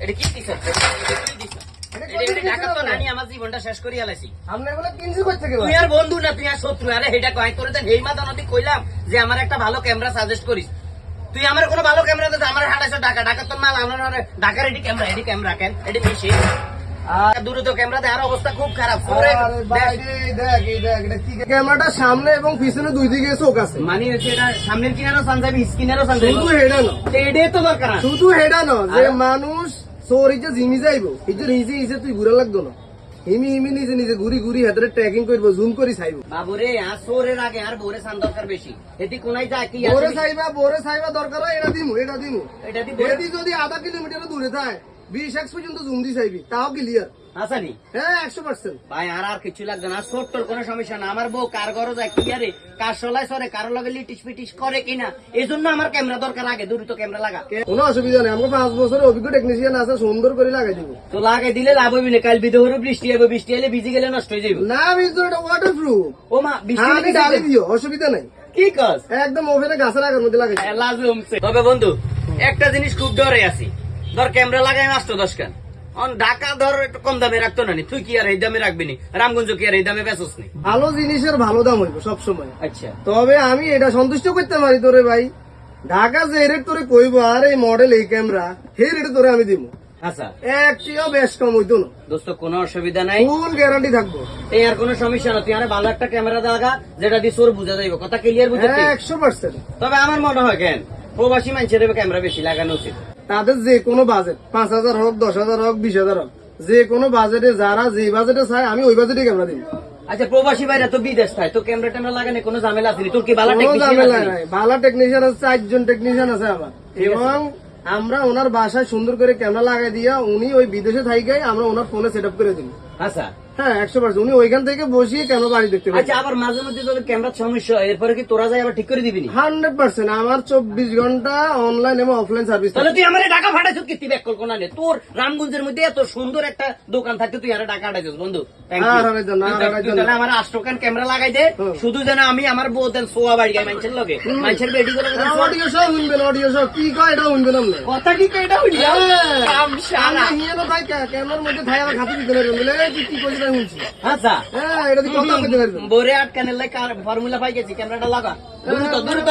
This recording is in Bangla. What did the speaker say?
এটা কি দিছ? ঢাকা তো নানি আমার জীবনটা শেষ করিয়া লাইছি। তুই আর বন্ধু না, তুই আর শত্রু। আরে এটা কয় করে দেন এই মাথা নদী কইলাম যে আমার একটা ভালো ক্যামেরা সাজেস্ট করিস। তুই আমার কোনো ভালো ক্যামেরা দে, আমার 2800 টাকা। ঢাকা তোর মাল আনার ঢাকার এটি ক্যামেরা কেন এটি বেশি দূরে তো ক্যামেরা দেওয়ার অবস্থা খুব খারাপ। ক্যামেরাটা সামনে এবং পিছনে দুই দিকে চোখ আছে, মানে হচ্ছে এটা সামনের কিনারও সানজাবি, স্কিনারও সানজাবি, শুধু হেডা না, এটাই তো দরকার। শুধু হেডা না, যে মানুষ চোর এই যে জিমি যাইব এই যে নিজে নিজে তুই ঘুরা লাগতো না, হিমি হিমি নিজে নিজে ঘুরি ঘুরি হাতে ট্র্যাকিং করবো, জুম করি চাইব। বাবুরে আর চোরের আগে আর বোরে সান দরকার বেশি। এটি কোনায় যায় কি বোরে চাইবা দরকার হয়, এটা দিমু এটা দি এটি যদি আধা কিলোমিটার দূরে যায় 20x পর্যন্ত জুম দি চাইবি, তাও ক্লিয়ার। আসানি হ্যাঁ 100%। ভাই আর কিছু লাগবে না, ছোট্টর কোনো সমস্যা না। আমার বউ কার ঘরে যায় কি আরে কার সলায় সরে কারো লগে লিটিস পিটিস করে কিনা, এই জন্য আমার ক্যামেরা দরকার। আগে দ্রুত ক্যামেরা লাগা, কোনো অসুবিধা নেই, আমাকে 5 বছরের অভিজ্ঞ টেকনিশিয়ান আছে, সুন্দর করে লাগাই দিব। তো লাগাই দিলে লাভ হইবি না। কাল বিদহরে বৃষ্টি হবে, বৃষ্টি এলে ভিজে গেলে নষ্ট হয়ে যাবে। না ভিজু, এটা ওয়াটার প্রুফ। ও মা বৃষ্টি আমি ডালি দিও, অসুবিধা নাই। কি কাজ একদম ওভেনে গাছের আগার মধ্যে লাগাই। লাভ জমছে। তবে বন্ধু একটা জিনিস খুব ডরে আছি, ধর ক্যামেরা লাগাই 810 কেন ঢাকা ধর একটু কম দামে রাখতো না, তুই কি আর এই দামে রাখবি নি? রামগঞ্জ কি আর এই দামে বেচোস নি? ভালো জিনিসের ভালো দাম হইব সবসময়। আচ্ছা তবে আমি এটা সন্তুষ্ট করতে পারি তোরে ভাই, ঢাকা যে রেট তোরে কইব আর এই মডেল এই ক্যামেরা সেই রেটে তোরে আমি দিব। আচ্ছা একটিও বেশ কম হইতো না, দোস্ত কোনো অসুবিধা নাই, ফুল গ্যারান্টি থাকবো। এই আর কোনো সমস্যা না। তুই আর ভালো একটা ক্যামেরা লাগা যেটা দিয়ে চোর বুঝা যাইব, কথা ক্লিয়ার বুঝতে। 100%। তবে আমার মনে হয় কেন প্রবাসী মানুষের ক্যামেরা বেশি লাগানো উচিত। তাদের যে কোনো বাজেট 5000 হোক 10,000 হোক 20,000 হোক, যে কোনো বাজেটে যারা যে বাজেটে চায় আমি ওই বাজেটে ক্যামেরা দিব। আচ্ছা প্রবাসী ভাইরা তো বিদেশ থাকে, তো ক্যামেরা ট্যামেরা লাগানে কোনো ঝামেলা আছে নি? তোর কি ভালো কোনো ঝামেলা টেকনিশিয়ান নাই, ভালো টেকনিশিয়ান আছে, 4 জন টেকনিশিয়ান আছে আমার, এবং আমরা ওনার বাসায় সুন্দর করে ক্যামেরা লাগাই দিয়া উনি ওই বিদেশে থাইকাই আমরা ওনার ফোনে সেট আপ করে দিই। আচ্ছা হ্যাঁ 100%। উনি ওইখান থেকে বসিয়ে ক্যামেরা বাড়ি দেখতে পারেন। আচ্ছা আবার মাঝে মধ্যে যদি ক্যামেরার সমস্যা হয় এরপরে কি তোরা যাই আবার ঠিক করে দিবি নি? 100% আমার 24 ঘন্টা অনলাইন এবং অফলাইন সার্ভিস। তাহলে তুই আমার টাকা ফাটাইছিস কি? তুই ব্যাক কল কোনা নে, তোর রামগঞ্জের মধ্যে এত সুন্দর একটা দোকান থাকতে তুই আর টাকা ফাটাইছিস বন্ধু। Thank you. তাহলে আমার 8 টাকার ক্যামেরা লাগাই দে, শুধু যেন আমি আমার বউ দেন সোয়া বাড়ি গায় মানুষের লগে, মানুষের বেডি গুলো অডিও সব শুনবেন, অডিও সব কি কয় এটা শুনবেন আপনি। কথা কি কয় এটা হইলি কামশালা। আমি হিয়ে না ভাই ক্যামেরার মধ্যে থাই আমার খাতে দিতে পারবেন বলে তুই কি কইলি তাই শুনছি। আচ্ছা হ্যাঁ এটা দিয়ে কথা কইতে পারবেন। বোরে আটকানের লাই ফর্মুলা পাই গেছি, ক্যামেরাটা লাগা দ্রুত দ্রুত